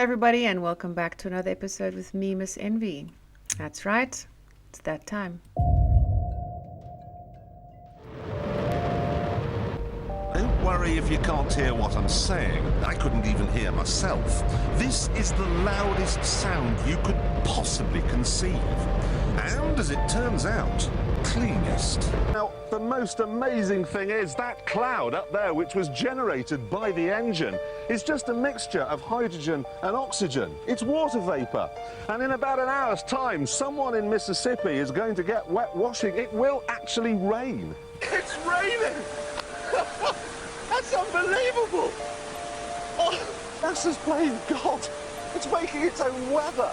everybody, and welcome back to another episode with me, Miss Envy. That's right, it's that time. Don't worry if you can't hear what I'm saying. I couldn't even hear myself. This is the loudest sound you could possibly conceive. And, as it turns out, cleanest. Now, the most amazing thing is that cloud up there, which was generated by the engine, is just a mixture of hydrogen and oxygen. It's water vapor. And in about an hour's time, someone in Mississippi is going to get wet washing. It will actually rain. It's raining! That's unbelievable! Oh, NASA's playing God. It's making its own weather.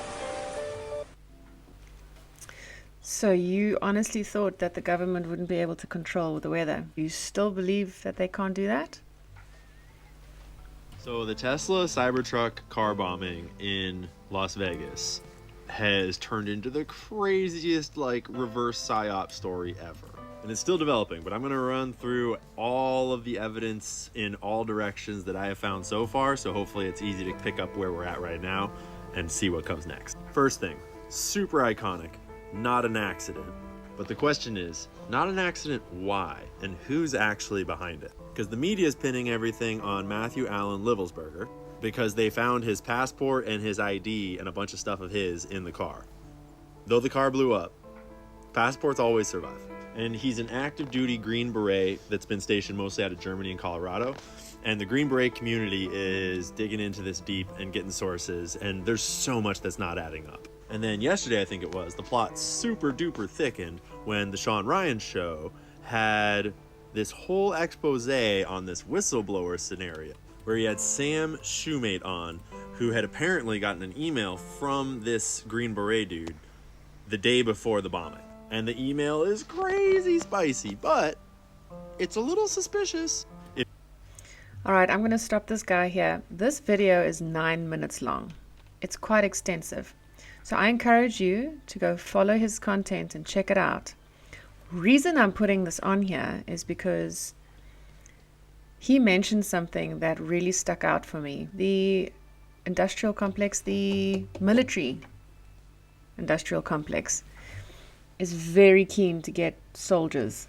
So you honestly thought that the government wouldn't be able to control the weather? You still believe that they can't do that? So the Tesla Cybertruck car bombing in Las Vegas has turned into the craziest reverse psyop story ever. And it's still developing, but I'm going to run through all of the evidence in all directions that I have found so far, so hopefully it's easy to pick up where we're at right now and see what comes next. First thing, super iconic, not an accident. But the question is, not an accident, why? And who's actually behind it? Because the media is pinning everything on Matthew Allen Livelsberger because they found his passport and his ID and a bunch of stuff of his in the car. Though the car blew up, passports always survive. And he's an active duty Green Beret that's been stationed mostly out of Germany and Colorado. And the Green Beret community is digging into this deep and getting sources. And there's so much that's not adding up. And then yesterday, I think it was, the plot super duper thickened when the Sean Ryan show had this whole expose on this whistleblower scenario where he had Sam Shoemate on, who had apparently gotten an email from this Green Beret dude the day before the bombing. And the email is crazy spicy, but it's a little suspicious. All right, I'm going to stop this guy here. This video is 9 minutes long. It's quite extensive. So I encourage you to go follow his content and check it out. Reason I'm putting this on here is because he mentioned something that really stuck out for me. The industrial complex, the military industrial complex, is very keen to get soldiers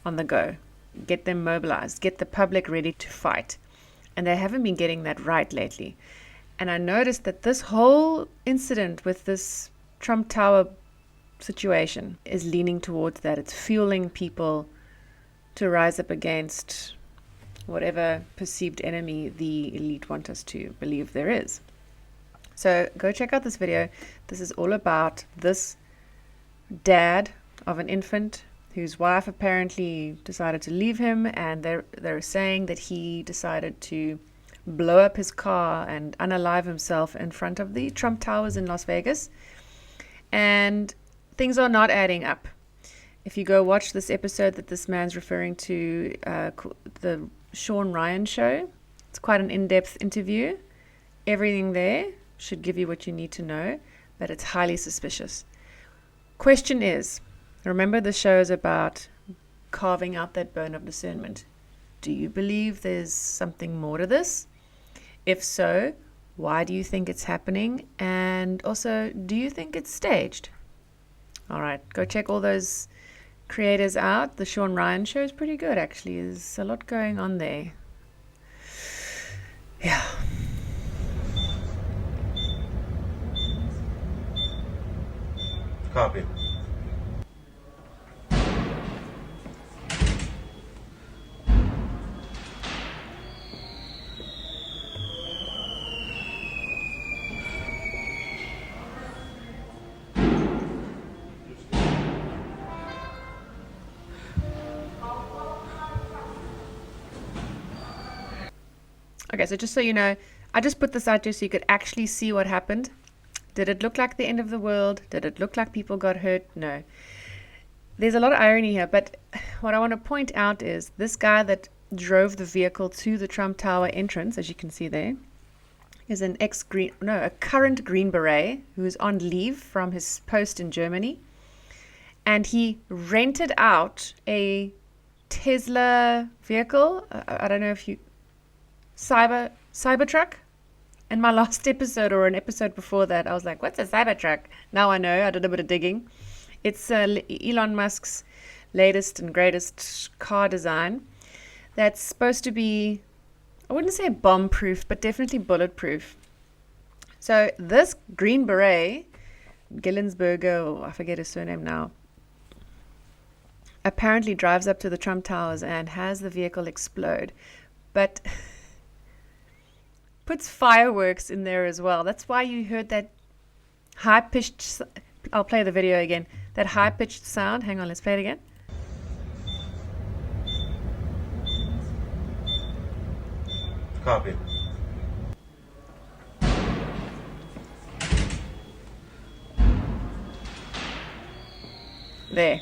on the go, get them mobilized, get the public ready to fight. And they haven't been getting that right lately. And I noticed that this whole incident with this Trump Tower situation is leaning towards that. It's fueling people to rise up against whatever perceived enemy the elite want us to believe there is. So go check out this video. This is all about this dad of an infant whose wife apparently decided to leave him, and they're saying that he decided to blow up his car and unalive himself in front of the Trump Towers in Las Vegas. And things are not adding up. If you go watch this episode that this man's referring to, the Sean Ryan show, it's quite an in-depth interview. Everything there should give you what you need to know, but it's highly suspicious. Question is, remember the show is about carving out that bone of discernment. Do you believe there's something more to this? If so, why do you think it's happening? And also, do you think it's staged? All right, go check all those creators out. The Sean Ryan show is pretty good, actually. There's a lot going on there. Yeah. Copy. Okay, so just so you know, I just put this out just so you could actually see what happened. Did it look like the end of the world? Did it look like people got hurt? No. There's a lot of irony here, but what I want to point out is this guy that drove the vehicle to the Trump Tower entrance, as you can see there, is a current Green Beret who's on leave from his post in Germany. And he rented out a Tesla vehicle. I don't know if you... Cybertruck? In my last episode or an episode before that, I was like, what's a Cybertruck? Now I know. I did a bit of digging. It's Elon Musk's latest and greatest car design that's supposed to be, I wouldn't say bomb-proof, but definitely bulletproof. So this Green Beret, Gillensberger, or I forget his surname now, apparently drives up to the Trump Towers and has the vehicle explode, but puts fireworks in there as well. That's why you heard that high-pitched, I'll play the video again, that high-pitched sound. Hang on, let's play it again. Copy. There.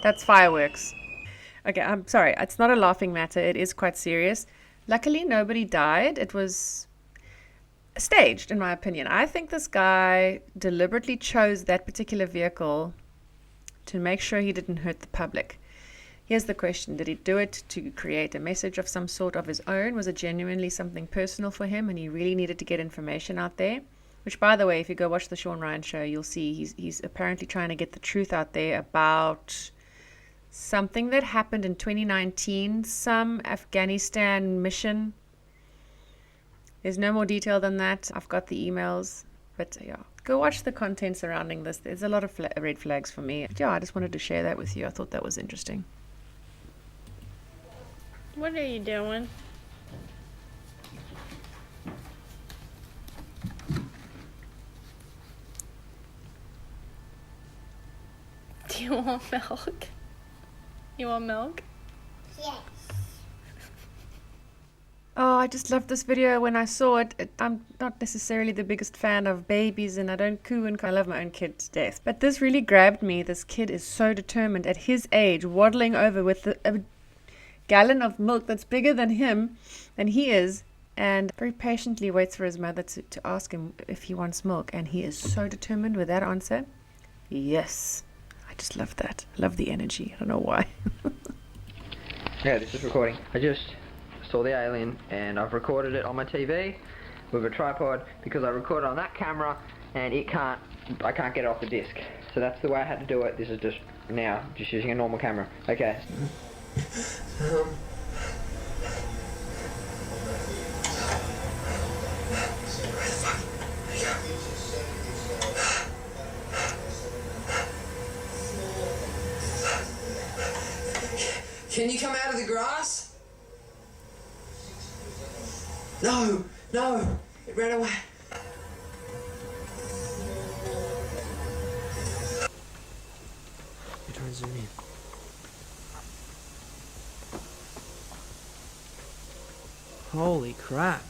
That's fireworks. Okay, I'm sorry. It's not a laughing matter. It is quite serious. Luckily, nobody died. It was staged, in my opinion. I think this guy deliberately chose that particular vehicle to make sure he didn't hurt the public. Here's the question. Did he do it to create a message of some sort of his own? Was it genuinely something personal for him and he really needed to get information out there? Which, by the way, if you go watch the Sean Ryan show, you'll see he's apparently trying to get the truth out there about something that happened in 2019, some Afghanistan mission. There's no more detail than that. I've got the emails. But yeah, go watch the content surrounding this. There's a lot of red flags for me. But yeah, I just wanted to share that with you. I thought that was interesting. What are you doing? Do you want milk? You want milk? Yes. Oh, I just loved this video when I saw it. I'm not necessarily the biggest fan of babies and I don't coo and I love my own kid to death. But this really grabbed me. This kid is so determined at his age, waddling over with a gallon of milk that's bigger than him, than he is, and very patiently waits for his mother to ask him if he wants milk. And he is so determined with that answer. Yes. I just love that. I love the energy. I don't know why. Yeah, this is recording. I just saw the alien and I've recorded it on my TV with a tripod because I recorded on that camera and I can't get it off the disc. So that's the way I had to do it. This is just now, just using a normal camera. Okay. Can you come out of the grass? No, no, it ran away. You try to zoom in. Holy crap.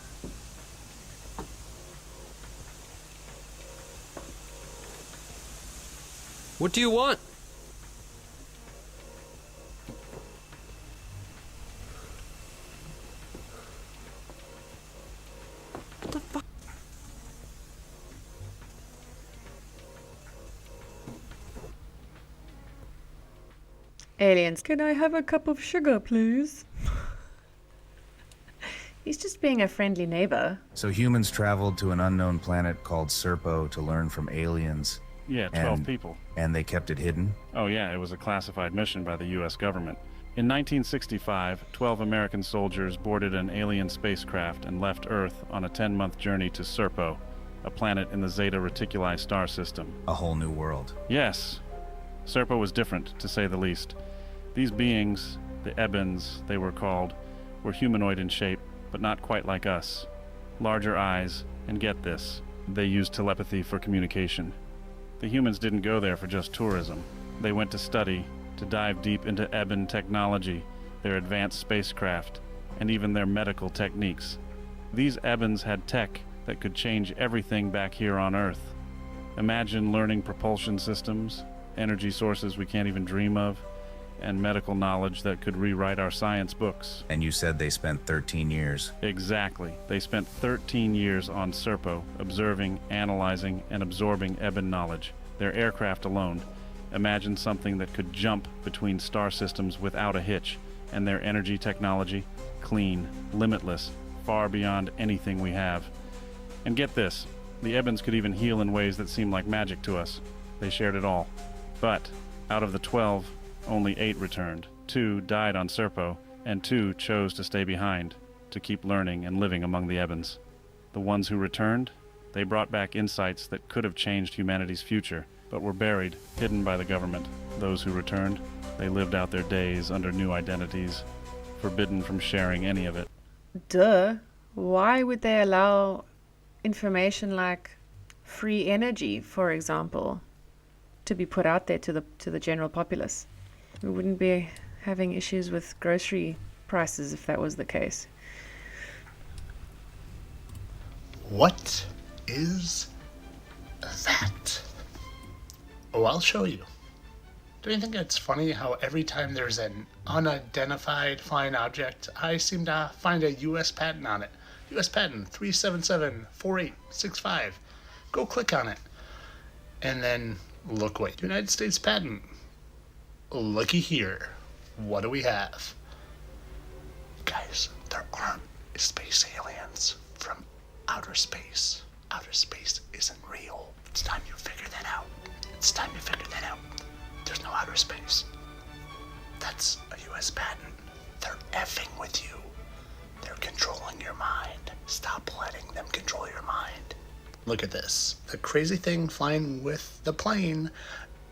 What do you want? What the fuck? Aliens, can I have a cup of sugar, please? He's just being a friendly neighbor. So humans traveled to an unknown planet called Serpo to learn from aliens. Yeah, 12 people. And they kept it hidden? Oh yeah, it was a classified mission by the U.S. government. In 1965, 12 American soldiers boarded an alien spacecraft and left Earth on a 10-month journey to Serpo, a planet in the Zeta Reticuli star system. A whole new world. Yes. Serpo was different, to say the least. These beings, the Ebens they were called, were humanoid in shape, but not quite like us. Larger eyes, and get this, they used telepathy for communication. The humans didn't go there for just tourism. They went to study, to dive deep into Eben technology, their advanced spacecraft, and even their medical techniques. These Ebens had tech that could change everything back here on Earth. Imagine learning propulsion systems, energy sources we can't even dream of, and medical knowledge that could rewrite our science books. And you said they spent 13 years. Exactly. They spent 13 years on Serpo, observing, analyzing, and absorbing Eben knowledge. Their aircraft alone. Imagine something that could jump between star systems without a hitch, and their energy technology, clean, limitless, far beyond anything we have. And get this, the Ebens could even heal in ways that seem like magic to us. They shared it all. But out of the 12, only 8 returned. 2 died on Serpo, and 2 chose to stay behind, to keep learning and living among the Ebens. The ones who returned, they brought back insights that could have changed humanity's future, but were buried, hidden by the government. Those who returned, they lived out their days under new identities, forbidden from sharing any of it. Duh. Why would they allow information like free energy, for example, to be put out there to the general populace? We wouldn't be having issues with grocery prices if that was the case. What is that? Oh, I'll show you. Do you think it's funny how every time there's an unidentified flying object, I seem to find a U.S. patent on it? U.S. patent 3774865. Go click on it. And then look what United States patent. Looky here. What do we have? Guys, there aren't space aliens from outer space. Outer space isn't real. It's time you figure that out. It's time you figure that out. There's no outer space. That's a U.S. patent. They're effing with you. They're controlling your mind. Stop letting them control your mind. Look at this. The crazy thing flying with the plane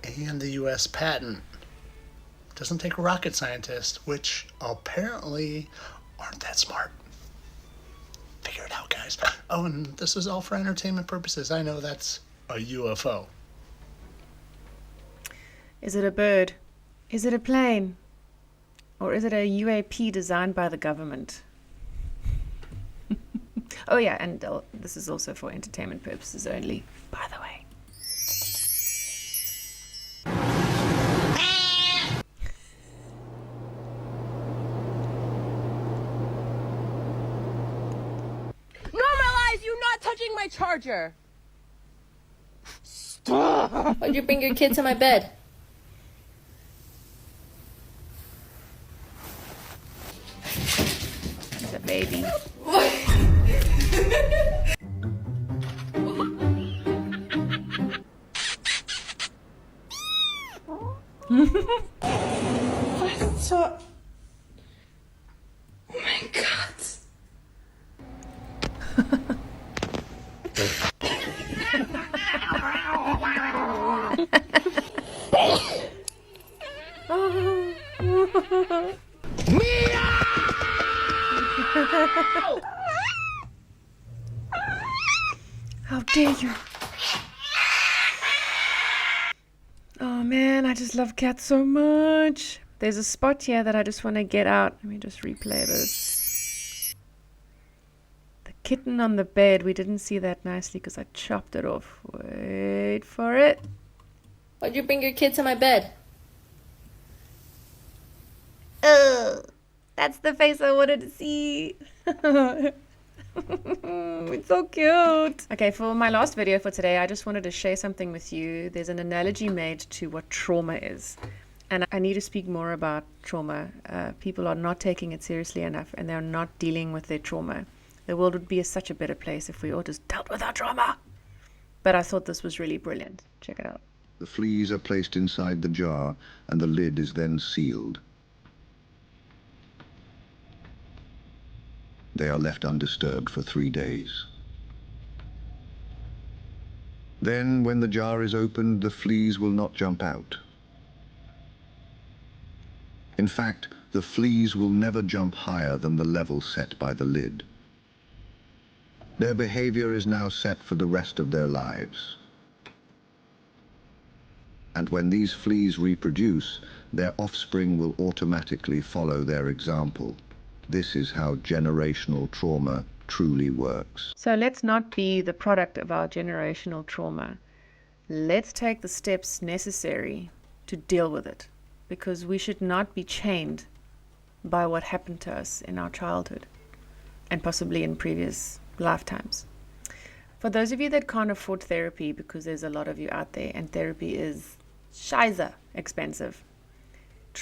and the U.S. patent. Doesn't take a rocket scientist, which apparently aren't that smart. Figure it out, guys. Oh, and this is all for entertainment purposes. I know that's a UFO. Is it a bird? Is it a plane? Or is it a UAP designed by the government? Oh yeah, and this is also for entertainment purposes only, by the way. Normalize you not touching my charger! Stop! Why'd you bring your kid to my bed? It's a baby. What's up? Oh my god. How dare you? Oh man, I just love cats so much. There's a spot here that I just want to get out. Let me just replay this. The kitten on the bed. We didn't see that nicely because I chopped it off. Wait for it. Why'd you bring your kid to my bed? Ugh, that's the face I wanted to see. It's so cute. Okay, for my last video for today, I just wanted to share something with you. There's an analogy made to what trauma is. And I need to speak more about trauma. People are not taking it seriously enough, and they're not dealing with their trauma. The world would be such a better place if we all just dealt with our trauma. But I thought this was really brilliant. Check it out. The fleas are placed inside the jar, and the lid is then sealed. They are left undisturbed for 3 days. Then, when the jar is opened, the fleas will not jump out. In fact, the fleas will never jump higher than the level set by the lid. Their behavior is now set for the rest of their lives. And when these fleas reproduce, their offspring will automatically follow their example. This is how generational trauma truly works. So let's not be the product of our generational trauma. Let's take the steps necessary to deal with it, because we should not be chained by what happened to us in our childhood and possibly in previous lifetimes. For those of you that can't afford therapy, because there's a lot of you out there and therapy is scheiße expensive,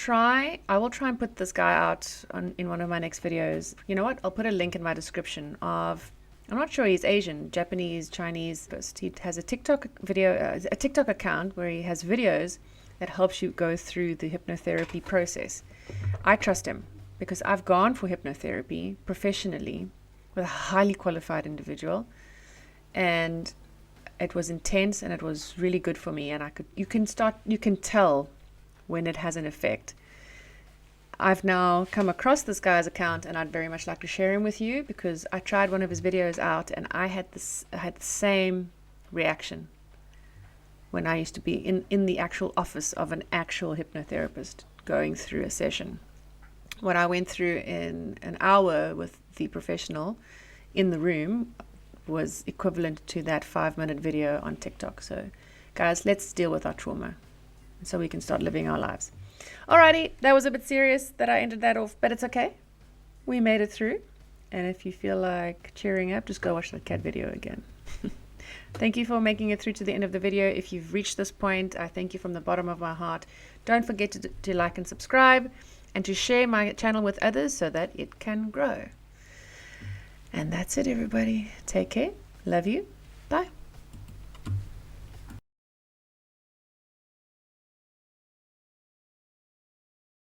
I will try and put this guy out in one of my next videos. You know what? I'll put a link in my description of I'm not sure he's Asian, Japanese, Chinese. He has a TikTok a TikTok account where he has videos that helps you go through the hypnotherapy process. I trust him because I've gone for hypnotherapy professionally with a highly qualified individual, and it was intense and it was really good for me. And you can tell when it has an effect. I've now come across this guy's account, and I'd very much like to share him with you because I tried one of his videos out and I had the same reaction when I used to be in the actual office of an actual hypnotherapist going through a session. What I went through in an hour with the professional in the room was equivalent to that 5-minute video on TikTok. So guys, let's deal with our trauma so we can start living our lives. Alrighty, that was a bit serious that I ended that off, but it's okay. We made it through. And if you feel like cheering up, just go watch that cat video again. Thank you for making it through to the end of the video. If you've reached this point, I thank you from the bottom of my heart. Don't forget to like and subscribe and to share my channel with others so that it can grow. And that's it, everybody. Take care. Love you. Bye.